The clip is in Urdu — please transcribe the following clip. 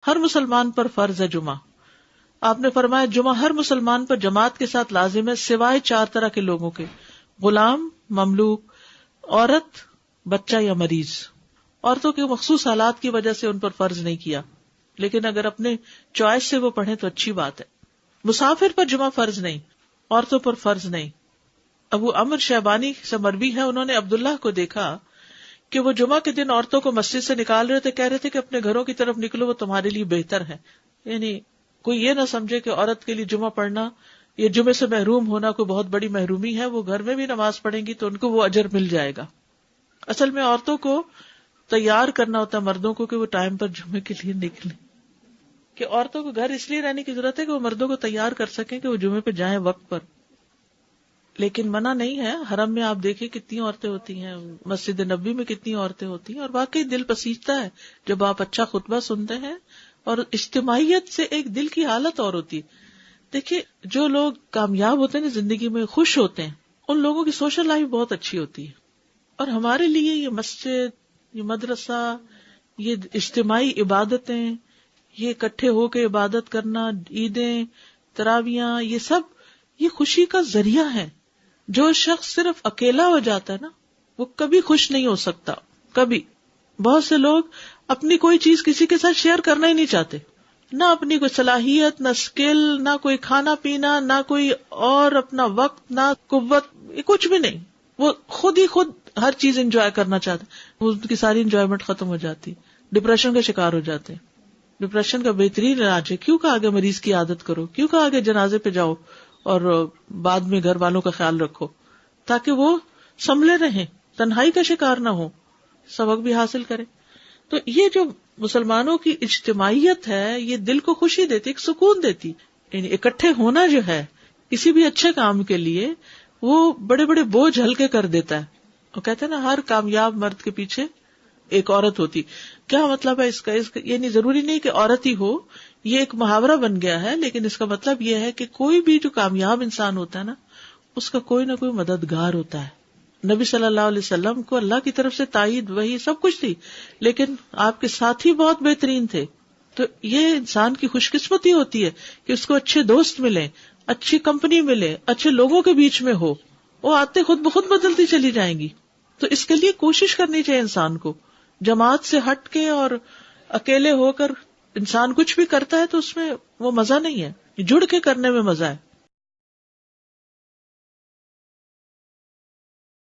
ہر مسلمان پر فرض ہے جمعہ. آپ نے فرمایا جمعہ ہر مسلمان پر جماعت کے ساتھ لازم ہے سوائے 4 طرح کے لوگوں کے: غلام، مملوک، عورت، بچہ یا مریض. عورتوں کے مخصوص حالات کی وجہ سے ان پر فرض نہیں کیا، لیکن اگر اپنے چوائس سے وہ پڑھیں تو اچھی بات ہے. مسافر پر جمعہ فرض نہیں، عورتوں پر فرض نہیں. ابو عمر شیبانی سے مروی ہے، انہوں نے عبداللہ کو دیکھا کہ وہ جمعہ کے دن عورتوں کو مسجد سے نکال رہے تھے، کہہ رہے تھے کہ اپنے گھروں کی طرف نکلو، وہ تمہارے لیے بہتر ہے. یعنی کوئی یہ نہ سمجھے کہ عورت کے لیے جمعہ پڑھنا یا جمعے سے محروم ہونا کوئی بہت بڑی محرومی ہے، وہ گھر میں بھی نماز پڑھیں گی تو ان کو وہ اجر مل جائے گا. اصل میں عورتوں کو تیار کرنا ہوتا ہے مردوں کو کہ وہ ٹائم پر جمعے کے لیے نکلیں. کہ عورتوں کو گھر اس لیے رہنے کی ضرورت ہے کہ وہ مردوں کو تیار کر سکیں کہ وہ جمعے پہ جائیں وقت پر. لیکن منع نہیں ہے، حرم میں آپ دیکھیں کتنی عورتیں ہوتی ہیں، مسجد نبوی میں کتنی عورتیں ہوتی ہیں، اور واقعی دل پسیجتا ہے جب آپ اچھا خطبہ سنتے ہیں. اور اجتماعیت سے ایک دل کی حالت اور ہوتی ہے. دیکھیے جو لوگ کامیاب ہوتے ہیں نا زندگی میں، خوش ہوتے ہیں، ان لوگوں کی سوشل لائف بہت اچھی ہوتی ہے. اور ہمارے لیے یہ مسجد، یہ مدرسہ، یہ اجتماعی عبادتیں، یہ اکٹھے ہو کے عبادت کرنا، عیدیں، تراویاں، یہ سب یہ خوشی کا ذریعہ ہے. جو شخص صرف اکیلا ہو جاتا ہے نا وہ کبھی خوش نہیں ہو سکتا. کبھی. بہت سے لوگ اپنی کوئی چیز کسی کے ساتھ شیئر کرنا ہی نہیں چاہتے، نہ اپنی کوئی صلاحیت، نہ اسکل، نہ کوئی کھانا پینا، نہ کوئی اور اپنا وقت، نہ قوت، کچھ بھی نہیں. وہ خود ہی خود ہر چیز انجوائے کرنا چاہتے ہیں. وہ ان کی ساری انجوائمنٹ ختم ہو جاتی، ڈپریشن کا شکار ہو جاتے ہیں. ڈپریشن کا بہترین علاج ہے کیوں کہ آگے مریض کی عادت کرو، کیوں کہ آگے جنازے پہ جاؤ اور بعد میں گھر والوں کا خیال رکھو تاکہ وہ سنبھلے رہیں، تنہائی کا شکار نہ ہو، سبق بھی حاصل کرے. تو یہ جو مسلمانوں کی اجتماعیت ہے یہ دل کو خوشی دیتی، ایک سکون دیتی. یعنی اکٹھے ہونا جو ہے کسی بھی اچھے کام کے لیے وہ بڑے بڑے بوجھ ہلکے کر دیتا ہے. وہ کہتے ہیں نا ہر کامیاب مرد کے پیچھے ایک عورت ہوتی. کیا مطلب ہے اس کا یعنی ضروری نہیں کہ عورت ہی ہو، یہ ایک محاورہ بن گیا ہے، لیکن اس کا مطلب یہ ہے کہ کوئی بھی جو کامیاب انسان ہوتا ہے نا اس کا کوئی نہ کوئی مددگار ہوتا ہے. نبی صلی اللہ علیہ وسلم کو اللہ کی طرف سے تائید، وحی سب کچھ تھی، لیکن آپ کے ساتھی بہت بہترین تھے. تو یہ انسان کی خوش قسمتی ہوتی ہے کہ اس کو اچھے دوست ملیں، اچھی کمپنی ملے، اچھے لوگوں کے بیچ میں ہو. وہ آتے خود بخود بدلتی چلی جائیں گی. تو اس کے لیے کوشش کرنی چاہیے انسان کو. جماعت سے ہٹ کے اور اکیلے ہو کر انسان کچھ بھی کرتا ہے تو اس میں وہ مزہ نہیں ہے. جڑ کے کرنے میں مزہ ہے.